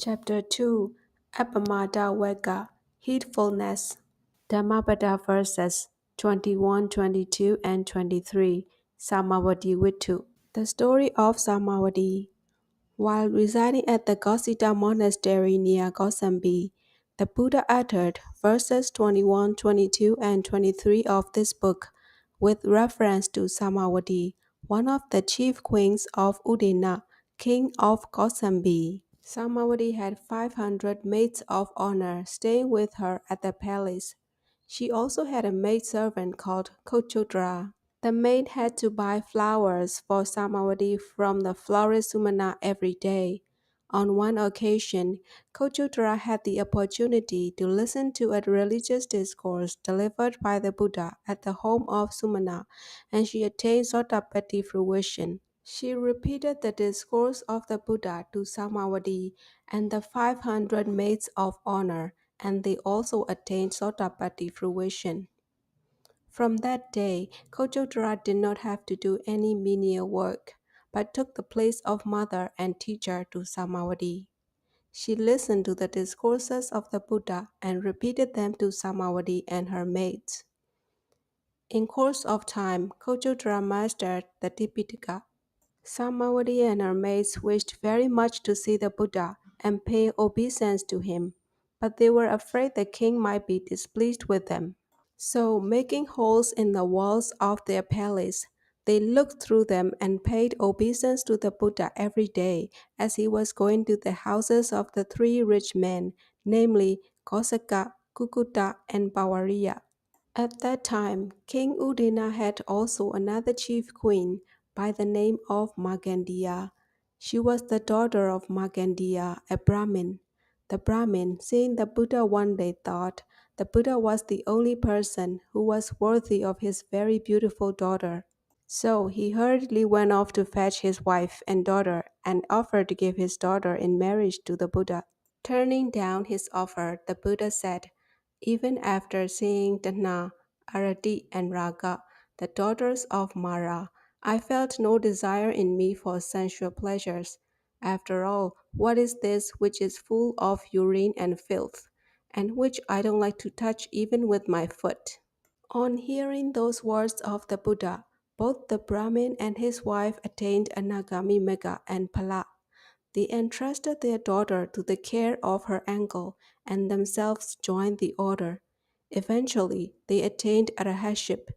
Chapter 2 Appamada Vega Heedfulness Dhammapada verses 21, 22, and 23 Samavati Vittu. The story of Samavati. While residing at the Gosita monastery near Gosambi, the Buddha uttered verses 21, 22, and 23 of this book with reference to Samavati, one of the chief queens of Udina, king of Gosambi. Samavati had 500 maids of honor staying with her at the palace. She also had a maidservant called Kochudra. The maid had to buy flowers for Samavati from the florist Sumana every day. On one occasion, Kochudra had the opportunity to listen to a religious discourse delivered by the Buddha at the home of Sumana, and she attained Sotapatti fruition. She repeated the discourse of the Buddha to Samavati and the 500 maids of honor, and they also attained Sotapatti fruition. From that day, Kochodara did not have to do any menial work, but took the place of mother and teacher to Samavati. She listened to the discourses of the Buddha and repeated them to Samavati and her maids. In course of time, Kochodara mastered the Tipitaka. Samavati and her maids wished very much to see the Buddha and pay obeisance to him, but they were afraid the king might be displeased with them. So, making holes in the walls of their palace, they looked through them and paid obeisance to the Buddha every day as he was going to the houses of the three rich men, namely Kosaka, Kukuta, and Bawariya. At that time, King Udina had also another chief queen by the name of Magandiya. She was the daughter of Magandiya, a Brahmin. The Brahmin, seeing the Buddha one day, thought the Buddha was the only person who was worthy of his very beautiful daughter. So he hurriedly went off to fetch his wife and daughter and offered to give his daughter in marriage to the Buddha. Turning down his offer, the Buddha said, even after seeing Dana, Arati, and Raga, the daughters of Mara, I felt no desire in me for sensual pleasures. After all, what is this which is full of urine and filth, and which I don't like to touch even with my foot? On hearing those words of the Buddha, both the Brahmin and his wife attained Anagami Megha and Phala. They entrusted their daughter to the care of her uncle and themselves joined the order. Eventually, they attained arahantship.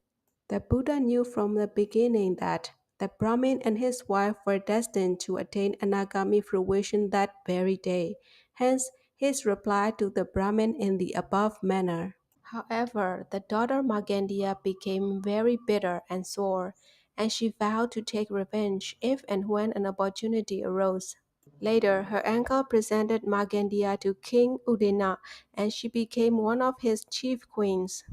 The Buddha knew from the beginning that the Brahmin and his wife were destined to attain anagami fruition that very day. Hence, his reply to the Brahmin in the above manner. However, the daughter Magandiya became very bitter and sore, and she vowed to take revenge if and when an opportunity arose. Later, her uncle presented Magandiya to King Udina, and she became one of his chief queens.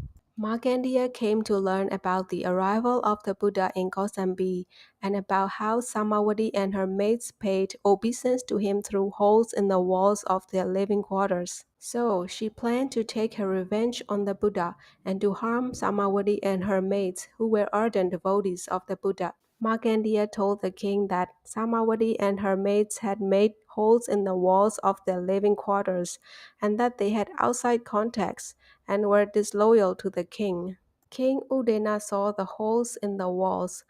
Markandeya came to learn about the arrival of the Buddha in Kosambi and about how Samavati and her maids paid obeisance to him through holes in the walls of their living quarters. So she planned to take her revenge on the Buddha and to harm Samavati and her maids who were ardent devotees of the Buddha. Markandeya told the king that Samavati and her maids had made holes in the walls of their living quarters and that they had outside contacts and were disloyal to the king. King Udena saw the holes in the walls,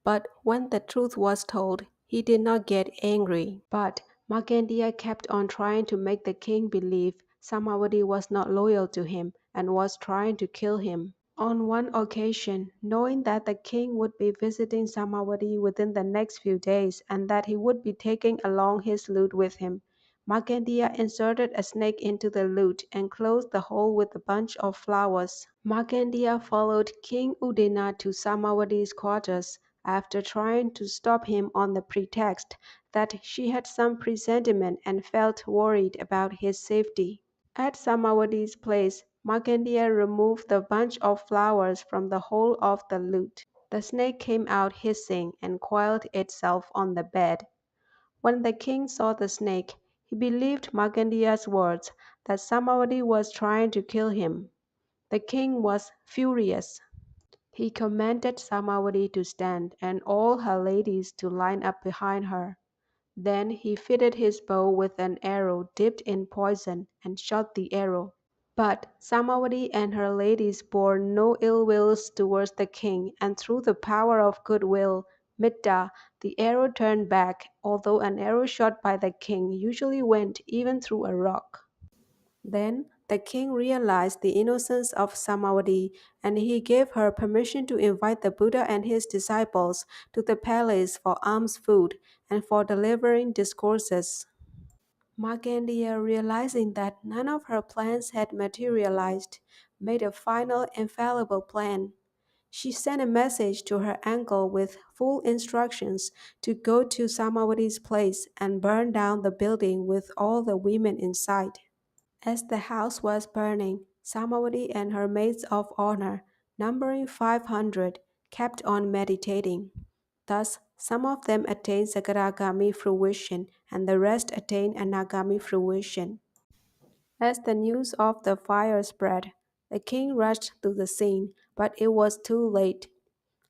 but when the truth was told, he did not get angry. But Markandeya kept on trying to make the king believe Samavati was not loyal to him and was trying to kill him. On one occasion, knowing that the king would be visiting Samavati within the next few days and that he would be taking along his lute with him, Markandeya inserted a snake into the lute and closed the hole with a bunch of flowers. Markandeya followed King Udena to Samavati's quarters after trying to stop him on the pretext that she had some presentiment and felt worried about his safety. At Samavati's place, Markandeya removed the bunch of flowers from the hole of the lute. The snake came out hissing and coiled itself on the bed. When the king saw the snake, he believed Markandeya's words that Samavati was trying to kill him. The king was furious. He commanded Samavati to stand and all her ladies to line up behind her. Then he fitted his bow with an arrow dipped in poison and shot the arrow. But Samavati and her ladies bore no ill wills towards the king, and through the power of goodwill, Mitta, the arrow turned back, although an arrow shot by the king usually went even through a rock. Then the king realized the innocence of Samavati, and he gave her permission to invite the Buddha and his disciples to the palace for alms food and for delivering discourses. Markandeya, realizing that none of her plans had materialized, made a final infallible plan. She sent a message to her uncle with full instructions to go to Samavati's place and burn down the building with all the women inside. As the house was burning, Samavati and her maids of honor, numbering 500, kept on meditating. Thus, some of them attained Sagaragami fruition and the rest attained Anagami fruition. As the news of the fire spread, the king rushed to the scene, but it was too late.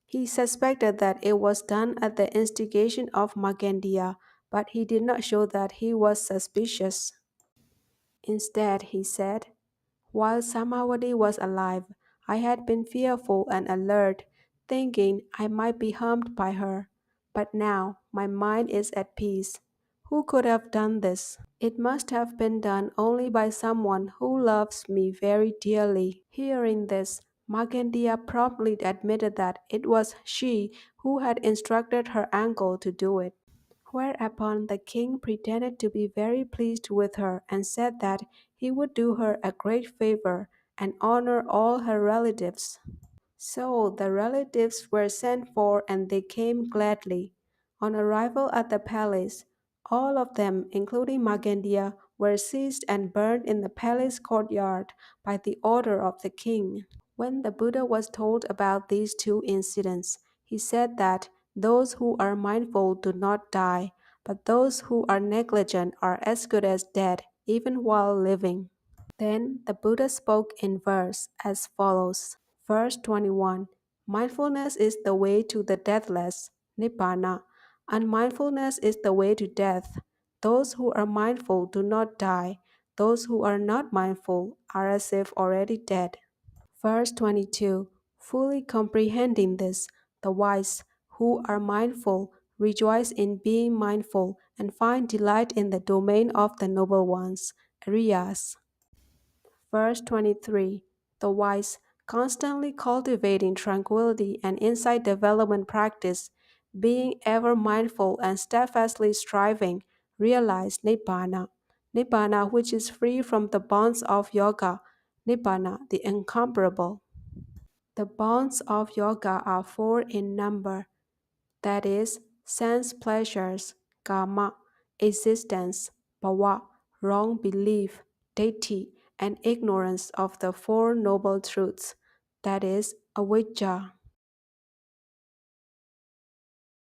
He suspected that it was done at the instigation of Markandeya, but he did not show that he was suspicious. Instead, he said, "While Samawati was alive, I had been fearful and alert, thinking I might be harmed by her. But now my mind is at peace. Who could have done this? It must have been done only by someone who loves me very dearly." Hearing this, Markandeya promptly admitted that it was she who had instructed her uncle to do it. Whereupon the king pretended to be very pleased with her and said that he would do her a great favor and honor all her relatives. So the relatives were sent for and they came gladly. On arrival at the palace, all of them, including Markandeya, were seized and burned in the palace courtyard by the order of the king. When the Buddha was told about these two incidents, he said that those who are mindful do not die, but those who are negligent are as good as dead, even while living. Then the Buddha spoke in verse as follows. Verse 21. Mindfulness is the way to the deathless, Nibbana. Unmindfulness is the way to death. Those who are mindful do not die. Those who are not mindful are as if already dead. Verse 22. Fully comprehending this, the wise, who are mindful, rejoice in being mindful and find delight in the domain of the noble ones, Ariyas. Verse 23. The wise, constantly cultivating tranquility and insight development practice, being ever mindful and steadfastly striving, realize Nibbana. Nibbana, which is free from the bonds of yoga, Nibbana, the incomparable. The bonds of yoga are four in number, that is, sense pleasures, karma, existence, bhava, wrong belief, deity, and ignorance of the Four Noble Truths, that is, avijja.